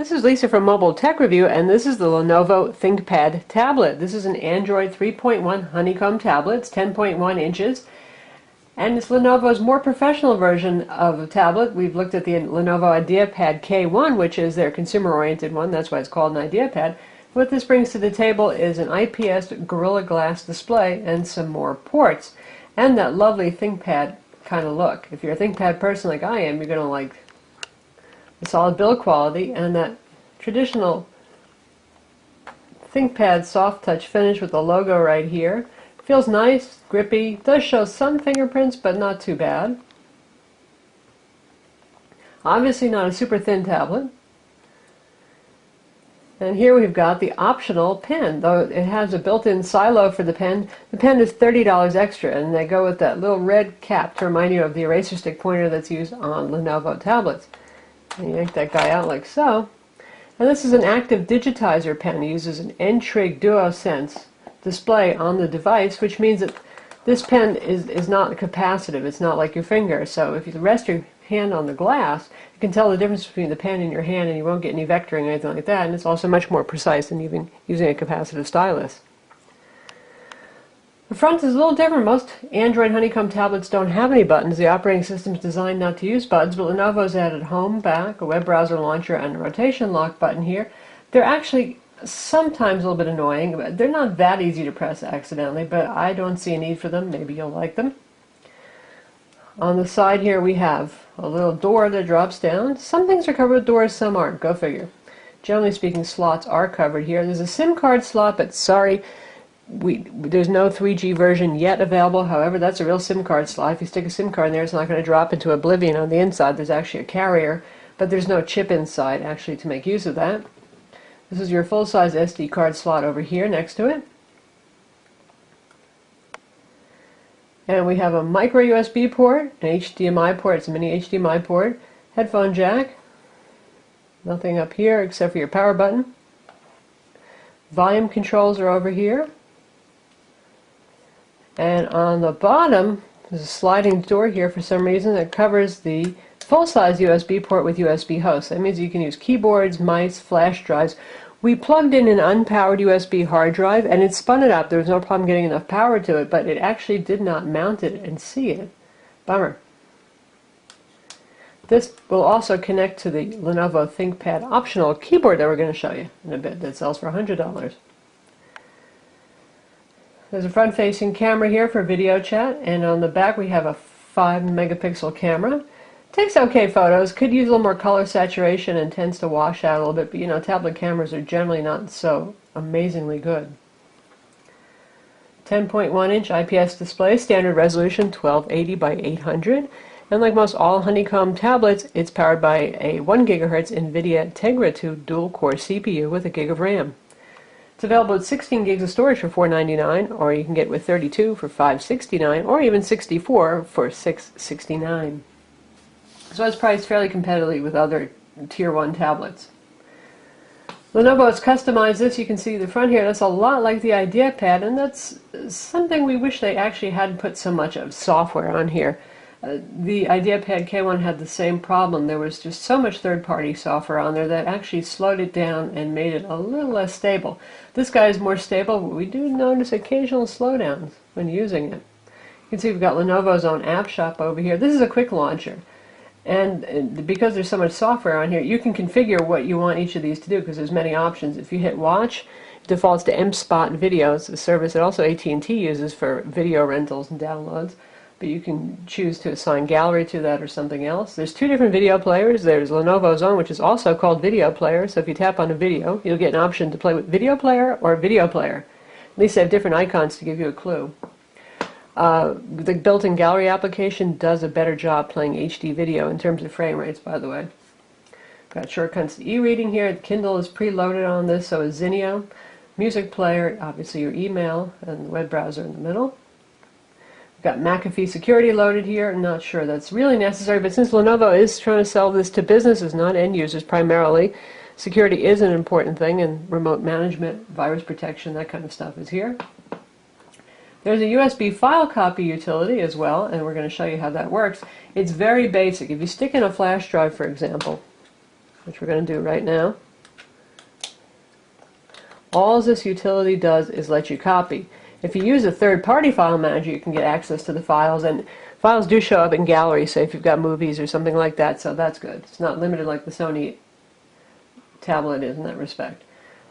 This is Lisa from Mobile Tech Review, and this is the Lenovo ThinkPad tablet. This is an Android 3.1 honeycomb tablet. It's 10.1 inches, and it's Lenovo's more professional version of a tablet. We've looked at the Lenovo IdeaPad K1, which is their consumer-oriented one. That's why it's called an IdeaPad. What this brings to the table is an IPS Gorilla Glass display and some more ports, and that lovely ThinkPad kind of look. If you're a ThinkPad person like I am, you're going to like the solid build quality and that traditional ThinkPad soft touch finish with the logo right here. Feels nice, grippy, does show some fingerprints but not too bad. Obviously not a super thin tablet. And here we've got the optional pen. Though it has a built-in silo for the pen is $30 extra, and they go with that little red cap to remind you of the eraser stick pointer that's used on Lenovo tablets. And you yank that guy out like so. And this is an active digitizer pen. It uses an N-Trig DuoSense display on the device, which means that this pen is not capacitive. It's not like your finger. So if you rest your hand on the glass, you can tell the difference between the pen in your hand, and you won't get any vectoring or anything like that. And it's also much more precise than even using a capacitive stylus. The front is a little different. Most Android honeycomb tablets don't have any buttons. The operating system is designed not to use buttons, but Lenovo's added home, back, a web browser launcher, and a rotation lock button here. They're actually sometimes a little bit annoying, but they're not that easy to press accidentally, but I don't see a need for them. Maybe you'll like them. On the side here we have a little door that drops down. Some things are covered with doors, some aren't. Go figure. Generally speaking, slots are covered here. There's a SIM card slot, but sorry, there's no 3G version yet available. However, that's a real SIM card slot. If you stick a SIM card in there, it's not going to drop into oblivion. On the inside, there's actually a carrier, but there's no chip inside actually to make use of that. This is your full-size SD card slot over here next to it. And we have a micro USB port, an HDMI port, it's a mini HDMI port, headphone jack, nothing up here except for your power button. Volume controls are over here. And on the bottom, there's a sliding door here for some reason that covers the full-size USB port with USB host. That means you can use keyboards, mice, flash drives. We plugged in an unpowered USB hard drive and it spun it up. There was no problem getting enough power to it, but it actually did not mount it and see it. Bummer. This will also connect to the Lenovo ThinkPad optional keyboard that we're going to show you in a bit that sells for $100. There's a front-facing camera here for video chat, and on the back we have a 5-megapixel camera. Takes okay photos, could use a little more color saturation and tends to wash out a little bit, but you know, tablet cameras are generally not so amazingly good. 10.1-inch IPS display, standard resolution 1280 by 800, and like most all honeycomb tablets, it's powered by a 1 GHz NVIDIA Tegra 2 dual-core CPU with a gig of RAM. It's available with 16 gigs of storage for $499, or you can get with 32 for $569, or even 64 for $669. So it's priced fairly competitively with other Tier 1 tablets. Lenovo has customized this. You can see the front here. That's a lot like the IdeaPad, and that's something we wish they actually hadn't put so much of software on here. The IdeaPad K1 had the same problem. There was just so much third-party software on there that actually slowed it down and made it a little less stable. This guy is more stable, but we do notice occasional slowdowns when using it. You can see we've got Lenovo's own app shop over here. This is a quick launcher. And because there's so much software on here, you can configure what you want each of these to do because there's many options. If you hit watch, it defaults to M-Spot Videos, a service that also AT&T uses for video rentals and downloads. But you can choose to assign gallery to that or something else. There's 2 different video players. There's Lenovo's own, which is also called Video Player. So if you tap on a video, you'll get an option to play with Video Player or Video Player. At least they have different icons to give you a clue. The built-in gallery application does a better job playing HD video in terms of frame rates, by the way. Got shortcuts to e-reading here. The Kindle is preloaded on this, so is Zinio. Music player, obviously your email, and the web browser in the middle. We've got McAfee security loaded here. I'm not sure that's really necessary, but since Lenovo is trying to sell this to businesses, not end users primarily, security is an important thing, and remote management, virus protection, that kind of stuff is here. There's a USB file copy utility as well, and we're going to show you how that works. It's very basic. If you stick in a flash drive, for example, which we're going to do right now, All this utility does is let you copy. If you use a third-party file manager, you can get access to the files, and files do show up in gallery, say if you've got movies or something like that, so that's good. It's not limited like the Sony tablet is in that respect.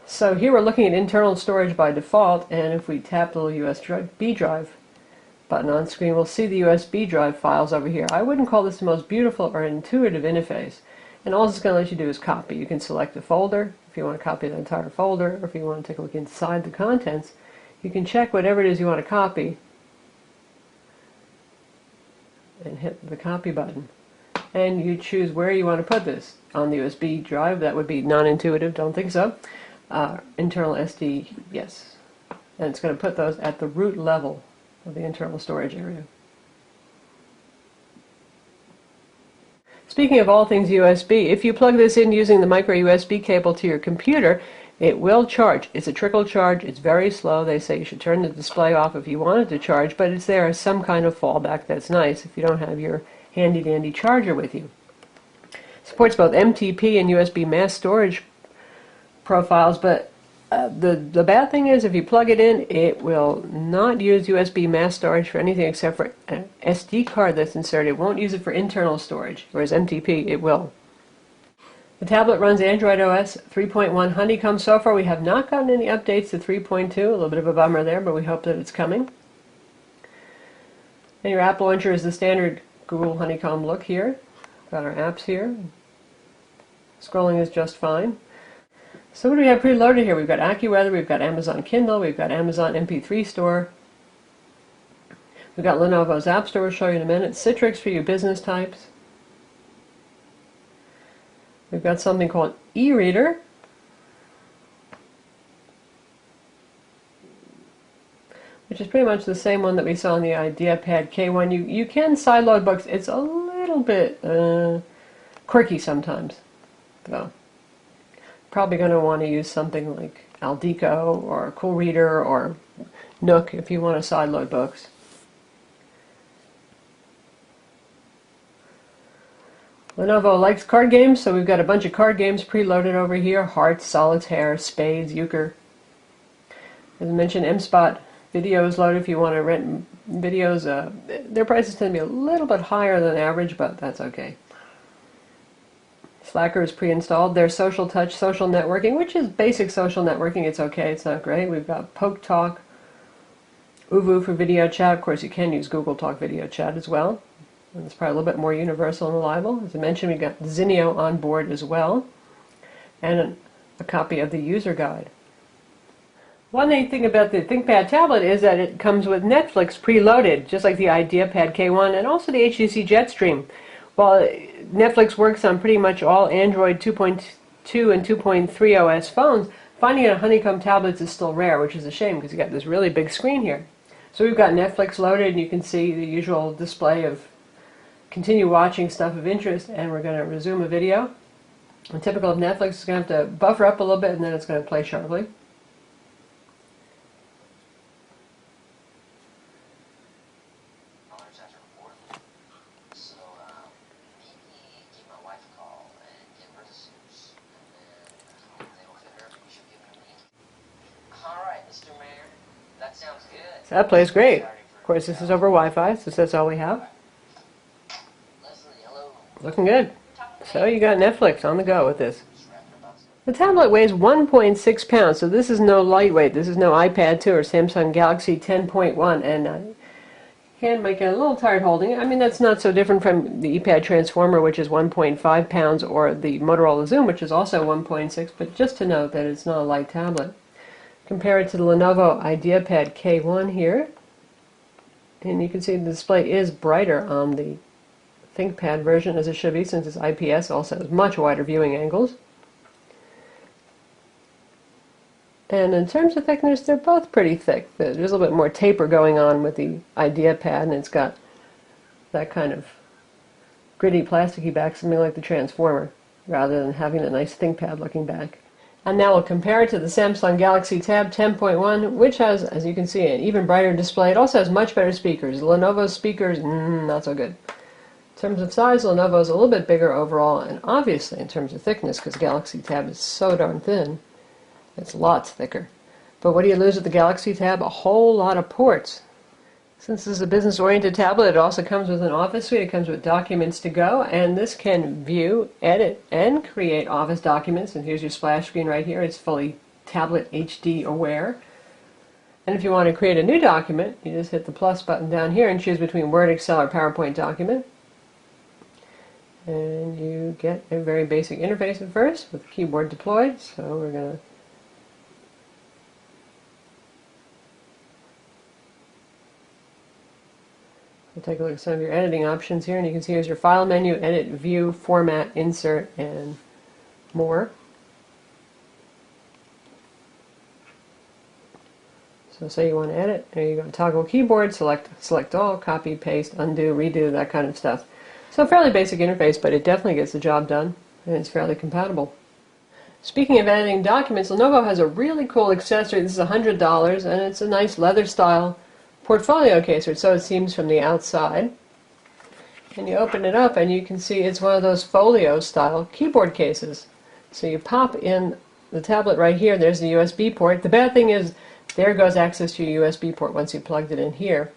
So here we're looking at internal storage by default, and if we tap the little USB drive button on screen, we'll see the USB drive files over here. I wouldn't call this the most beautiful or intuitive interface, and all it's going to let you do is copy. You can select a folder if you want to copy the entire folder, or if you want to take a look inside the contents, you can check whatever it is you want to copy and hit the copy button. And you choose where you want to put this. On the USB drive, that would be non-intuitive, don't think so. Internal SD, yes. And it's going to put those at the root level of the internal storage area. Speaking of all things USB, if you plug this in using the micro USB cable to your computer, it will charge. It's a trickle charge. It's very slow. They say you should turn the display off if you want it to charge, but it's there as some kind of fallback that's nice if you don't have your handy-dandy charger with you. Supports both MTP and USB mass storage profiles, but the bad thing is if you plug it in, it will not use USB mass storage for anything except for an SD card that's inserted. It won't use it for internal storage, whereas MTP, it will. The tablet runs Android OS 3.1 Honeycomb. So far we have not gotten any updates to 3.2, a little bit of a bummer there, but we hope that it's coming. And your app launcher is the standard Google Honeycomb look here. Got our apps here. Scrolling is just fine. So what do we have preloaded here? We've got AccuWeather, we've got Amazon Kindle, we've got Amazon MP3 Store. We've got Lenovo's App Store, we'll show you in a minute. Citrix for your business types. We've got something called e-reader. Which is pretty much the same one that we saw on the IdeaPad K1. You can sideload books. It's a little bit quirky sometimes, though. Probably going to want to use something like Aldico or Cool Reader or Nook if you want to sideload books. Lenovo likes card games, so we've got a bunch of card games preloaded over here. Hearts, Solitaire, Spades, Euchre. As I mentioned, MSpot video is loaded if you want to rent videos. Their prices tend to be a little bit higher than average, but that's okay. Slacker is pre-installed. There's Social Touch, social networking, which is basic social networking. It's okay, it's not great. We've got Poke Talk, Uvu for video chat. Of course, you can use Google Talk video chat as well. And it's probably a little bit more universal and reliable. As I mentioned, we've got Zinio on board as well, and a copy of the user guide. One neat thing about the ThinkPad tablet is that it comes with Netflix preloaded, just like the IdeaPad K1, and also the HTC Jetstream. While Netflix works on pretty much all Android 2.2 and 2.3 OS phones, finding it on Honeycomb tablets is still rare, which is a shame because you got this really big screen here. So we've got Netflix loaded, and you can see the usual display of continue watching stuff of interest, and we're going to resume a video. And typical of Netflix, it's going to have to buffer up a little bit, and then it's going to play sharply. So that plays great. Of course, this is over Wi-Fi, so that's all we have. Looking good. So you got Netflix on the go with this. The tablet weighs 1.6 pounds, so this is no lightweight. This is no iPad 2 or Samsung Galaxy 10.1, and can make it a little tired holding it. I mean, that's not so different from the ePad Transformer, which is 1.5 pounds, or the Motorola Zoom, which is also 1.6, but just to note that it's not a light tablet. Compare it to the Lenovo IdeaPad K1 here, and you can see the display is brighter on the ThinkPad version, as it should be, since it's IPS, also has much wider viewing angles. And in terms of thickness, they're both pretty thick. There's a little bit more taper going on with the IdeaPad, and it's got that kind of gritty, plasticky back, something like the Transformer, rather than having a nice ThinkPad looking back. And now we'll compare it to the Samsung Galaxy Tab 10.1, which has, as you can see, an even brighter display. It also has much better speakers. Lenovo's speakers, not so good. In terms of size, Lenovo's a little bit bigger overall, and obviously in terms of thickness, because Galaxy Tab is so darn thin, It's lots thicker. But what do you lose with the Galaxy Tab? A whole lot of ports. Since this is a business-oriented tablet, it also comes with an Office suite. It comes with Documents to Go, and this can view, edit, and create Office documents. And here's your splash screen right here. It's fully tablet HD aware. And if you want to create a new document, you just hit the plus button down here and choose between Word, Excel, or PowerPoint document. And you get a very basic interface at first with the keyboard deployed. So we're going to take a look at some of your editing options here, and you can see here's your file menu, edit, view, format, insert, and more. So say you want to edit, there you go, toggle keyboard, select all, copy, paste, undo, redo, that kind of stuff. So a fairly basic interface, but it definitely gets the job done, and it's fairly compatible. Speaking of editing documents, Lenovo has a really cool accessory. This is $100, and it's a nice leather style portfolio case, or so it seems from the outside. And you open it up and you can see it's one of those folio style keyboard cases. So you pop in the tablet right here, there's the USB port. The bad thing is there goes access to your USB port once you plugged it in here.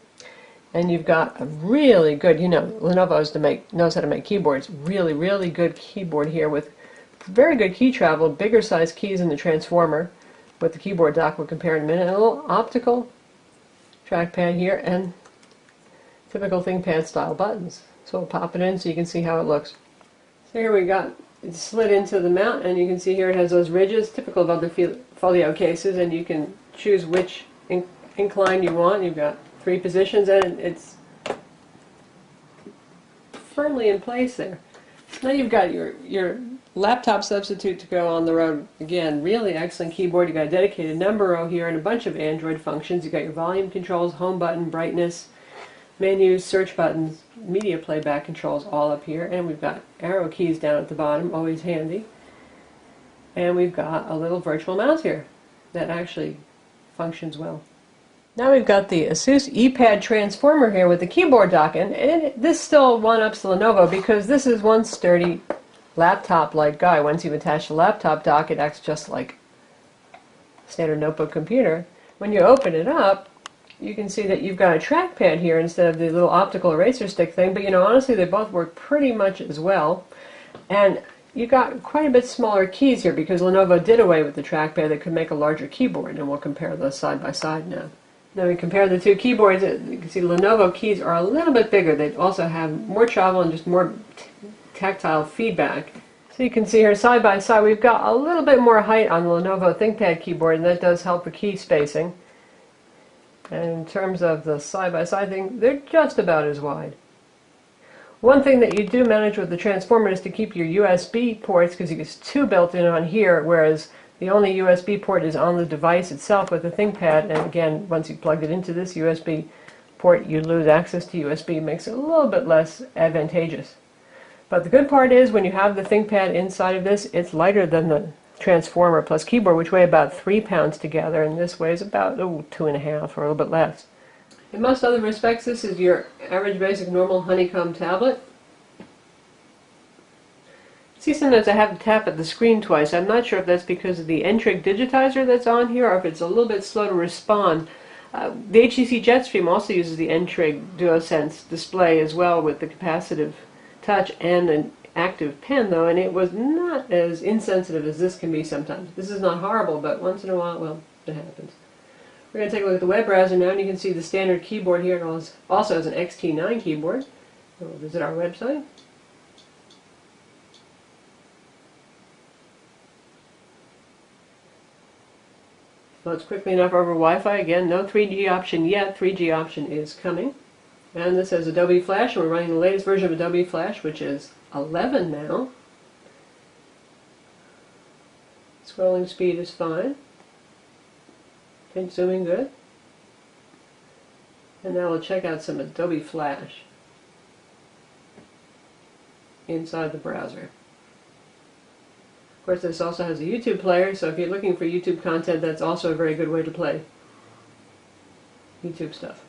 And you've got a really good, Lenovo knows how to make keyboards, really good keyboard here with very good key travel, bigger size keys in the transformer with the keyboard dock we'll compare in a minute, and a little optical trackpad here and typical ThinkPad style buttons. So we'll pop it in so you can see how it looks. So here we got it slid into the mount, and you can see here it has those ridges typical of other folio cases, and you can choose which incline you want. You've got 3 positions and it's firmly in place there. Now you've got your laptop substitute to go on the road. Again, really excellent keyboard. You've got a dedicated number row here and a bunch of Android functions. You've got your volume controls, home button, brightness, menus, search buttons, media playback controls all up here. And we've got arrow keys down at the bottom, always handy. And we've got a little virtual mouse here that actually functions well. Now we've got the Asus ePad transformer here with the keyboard dock, and this still one-ups the Lenovo because this is one sturdy laptop-like guy. Once you've attached the laptop dock, it acts just like a standard notebook computer. When you open it up, you can see that you've got a trackpad here instead of the little optical eraser stick thing, but honestly they both work pretty much as well. And you got quite a bit smaller keys here because Lenovo did away with the trackpad that could make a larger keyboard, and we'll compare those side by side now. Now we compare the two keyboards. You can see Lenovo keys are a little bit bigger. They also have more travel and just more tactile feedback. So you can see here side by side we've got a little bit more height on the Lenovo ThinkPad keyboard, and that does help with key spacing. And in terms of the side by side thing, they're just about as wide. One thing that you do manage with the transformer is to keep your USB ports, because there's 2 built in on here, whereas the only USB port is on the device itself with the ThinkPad, and again, once you plugged it into this USB port, you lose access to USB. It makes it a little bit less advantageous. But the good part is when you have the ThinkPad inside of this, it's lighter than the transformer plus keyboard, which weigh about 3 pounds together, and this weighs about 2.5 or a little bit less. In most other respects, this is your average basic normal honeycomb tablet. See, sometimes I have to tap at the screen twice. I'm not sure if that's because of the N-Trig digitizer that's on here or if it's a little bit slow to respond. The HTC Jetstream also uses the N-Trig DuoSense display as well with the capacitive touch and an active pen though, and it was not as insensitive as this can be sometimes. This is not horrible, but once in a while, well, it happens. We're going to take a look at the web browser now, and you can see the standard keyboard here. It also has an XT9 keyboard. We'll visit our website. Loads quickly enough over Wi-Fi. Again, no 3G option yet. 3G option is coming. And this has Adobe Flash, and we're running the latest version of Adobe Flash, which is 11 now. Scrolling speed is fine. Pinch zooming good. And now we'll check out some Adobe Flash inside the browser. Of course, this also has a YouTube player, so if you're looking for YouTube content, that's also a very good way to play YouTube stuff.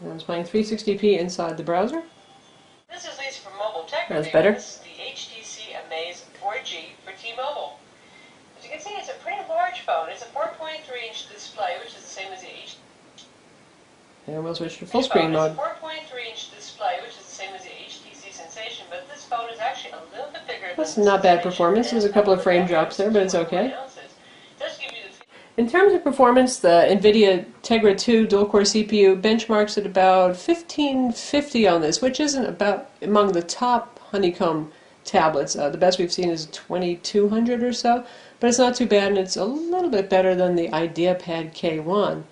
And I was playing 360p inside the browser. This is Lisa from Mobile. That's better. This is the HTC Amaze 4G for T-Mobile. As you can see, it's a pretty large phone. It's a 4.3-inch display, which is the same as the HTC. And we'll switch to full screen mode. It's a 4.3-inch display, which is the same as the HTC Sensation, but this phone is actually a little bit bigger. That's not bad performance. There's a couple of frame drops there, but it's okay. In terms of performance, the NVIDIA Tegra 2 dual-core CPU benchmarks at about 1550 on this, which isn't about among the top Honeycomb tablets. The best we've seen is 2200 or so, but it's not too bad, and it's a little bit better than the IdeaPad K1.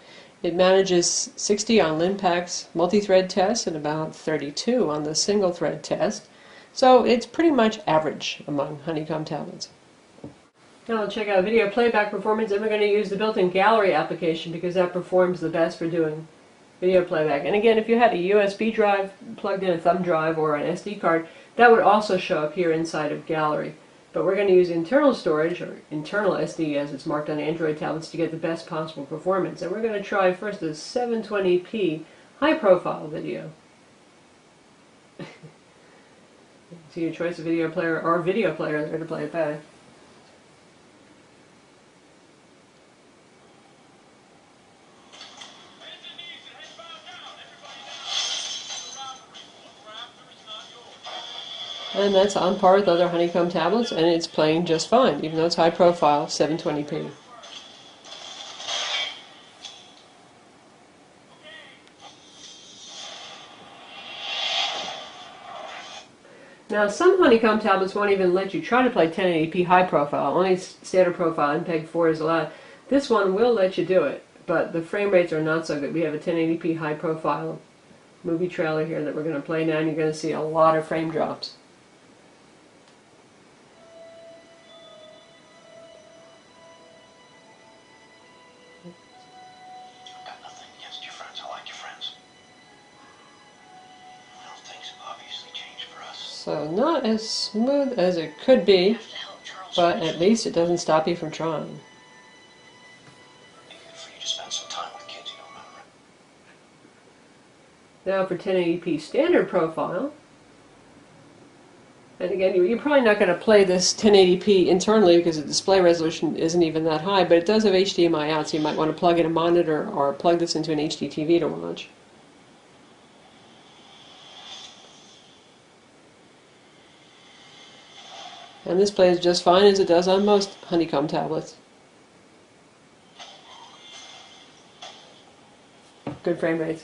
It manages 60 on Linpack's multi-thread test and about 32 on the single-thread test, so it's pretty much average among Honeycomb tablets. Now we'll check out video playback performance, and we're going to use the built-in gallery application because that performs the best for doing video playback. And again, if you had a USB drive plugged in, a thumb drive or an SD card, that would also show up here inside of gallery. But we're going to use internal storage, or internal SD as it's marked on Android tablets, to get the best possible performance. And we're going to try first a 720p high-profile video. See your choice of video player or video player there to play it back. And that's on par with other Honeycomb tablets, and it's playing just fine, even though it's high profile, 720p. Now, some Honeycomb tablets won't even let you try to play 1080p high profile. Only standard profile MPEG 4 is allowed. This one will let you do it, but the frame rates are not so good. We have a 1080p high profile movie trailer here that we're going to play now, and you're going to see a lot of frame drops. So not as smooth as it could be, but at least it doesn't stop you from trying. Now for 1080p standard profile, and again, you're probably not going to play this 1080p internally because the display resolution isn't even that high, but it does have HDMI out, so you might want to plug in a monitor or plug this into an HD TV to watch. And this plays just fine as it does on most Honeycomb tablets. Good frame rates.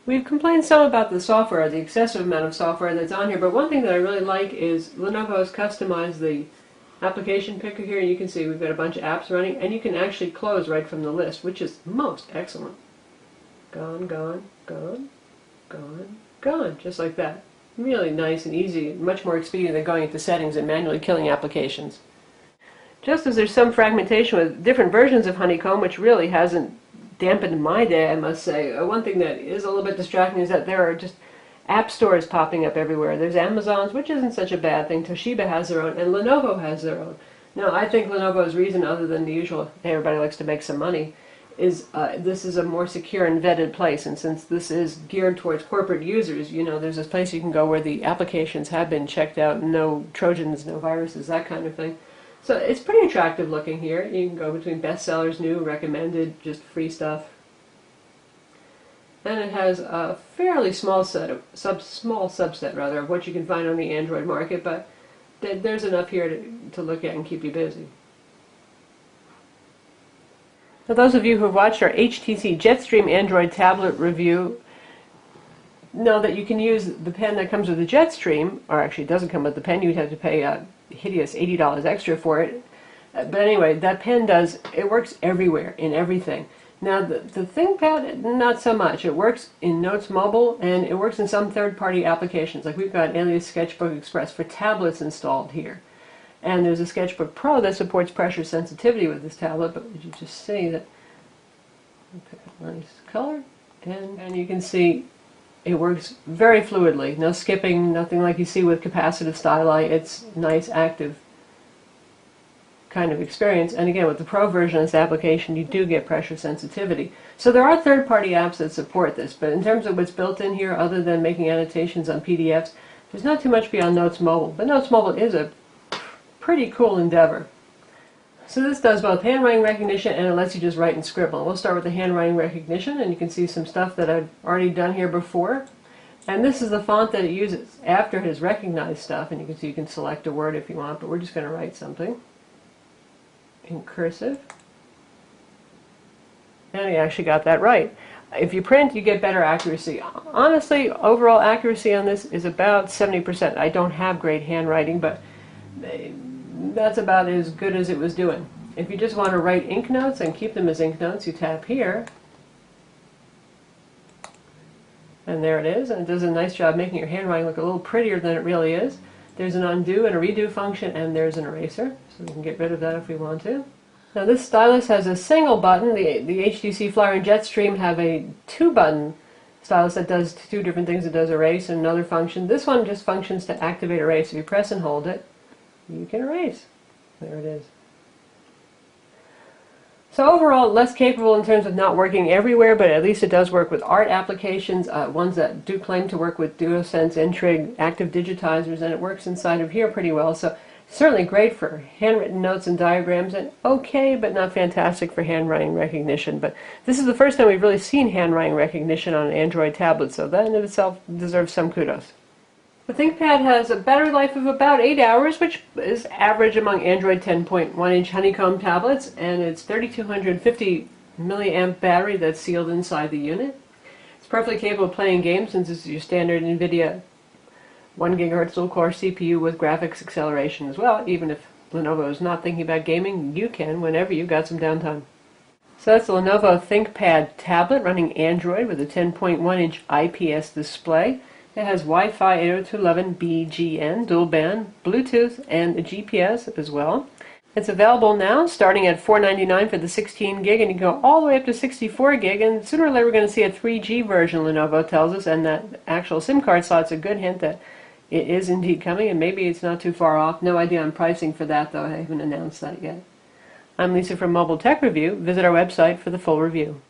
We've complained some about the software, the excessive amount of software that's on here, but one thing that I really like is Lenovo has customized the application picker here. You can see we've got a bunch of apps running, and you can actually close right from the list, which is most excellent. Gone, gone, gone. Gone, gone, just like that. Really nice and easy, much more expedient than going into settings and manually killing applications. Just as there's some fragmentation with different versions of Honeycomb, which really hasn't dampened my day, I must say. One thing that is a little bit distracting is that there are just app stores popping up everywhere. There's Amazon's, which isn't such a bad thing. Toshiba has their own, and Lenovo has their own. Now, I think Lenovo's reason, other than the usual, hey, everybody likes to make some money, is this is a more secure and vetted place, and since this is geared towards corporate users, you know, there's this place you can go where the applications have been checked out, no Trojans, no viruses, that kind of thing. So it's pretty attractive looking here. You can go between bestsellers, new, recommended, just free stuff. And it has a fairly small subset rather of what you can find on the Android market, but there's enough here to look at and keep you busy. For those of you who have watched our HTC Jetstream Android tablet review, know that you can use the pen that comes with the Jetstream, or actually it doesn't come with the pen, you'd have to pay a hideous $80 extra for it. But anyway, that pen it works everywhere, in everything. Now the ThinkPad, not so much. It works in Notes Mobile, and it works in some third-party applications. Like we've got Alias Sketchbook Express for tablets installed here. And there's a Sketchbook Pro that supports pressure sensitivity with this tablet, but you just see that, okay, nice color, and you can see it works very fluidly. No skipping, nothing like you see with capacitive styli. It's nice, active kind of experience. And again, with the Pro version of this application, you do get pressure sensitivity. So there are third-party apps that support this, but in terms of what's built in here, other than making annotations on PDFs, there's not too much beyond Notes Mobile. But Notes Mobile is a pretty cool endeavor. So this does both handwriting recognition and it lets you just write and scribble. We'll start with the handwriting recognition, and you can see some stuff that I've already done here before. And this is the font that it uses after it has recognized stuff, and you can see you can select a word if you want, but we're just going to write something in cursive. And I actually got that right. If you print, you get better accuracy. Honestly, overall accuracy on this is about 70%. I don't have great handwriting, but that's about as good as it was doing. If you just want to write ink notes and keep them as ink notes, you tap here. And there it is, and it does a nice job making your handwriting look a little prettier than it really is. There's an undo and a redo function, and there's an eraser, so we can get rid of that if we want to. Now this stylus has a single button. The HTC Flyer and Jetstream have a 2-button stylus that does 2 different things. It does erase and another function. This one just functions to activate erase. If you press and hold it, you can erase. There it is. So overall, less capable in terms of not working everywhere, but at least it does work with art applications, ones that do claim to work with DuoSense, Intrig, active digitizers, and it works inside of here pretty well. So certainly great for handwritten notes and diagrams, and okay, but not fantastic for handwriting recognition. But this is the first time we've really seen handwriting recognition on an Android tablet, so that in itself deserves some kudos. The ThinkPad has a battery life of about 8 hours, which is average among Android 10.1-inch honeycomb tablets, and it's 3250 milliamp battery that's sealed inside the unit. It's perfectly capable of playing games since this is your standard NVIDIA 1 GHz dual-core CPU with graphics acceleration as well. Even if Lenovo is not thinking about gaming, you can whenever you've got some downtime. So that's the Lenovo ThinkPad tablet running Android with a 10.1-inch IPS display. It has Wi-Fi 802.11bgn, dual band, Bluetooth, and a GPS as well. It's available now, starting at $499 for the 16 gig, and you can go all the way up to 64 gig, and sooner or later we're going to see a 3G version, Lenovo tells us, and that actual SIM card slot's a good hint that it is indeed coming, and maybe it's not too far off. No idea on pricing for that, though. I haven't announced that yet. I'm Lisa from Mobile Tech Review. Visit our website for the full review.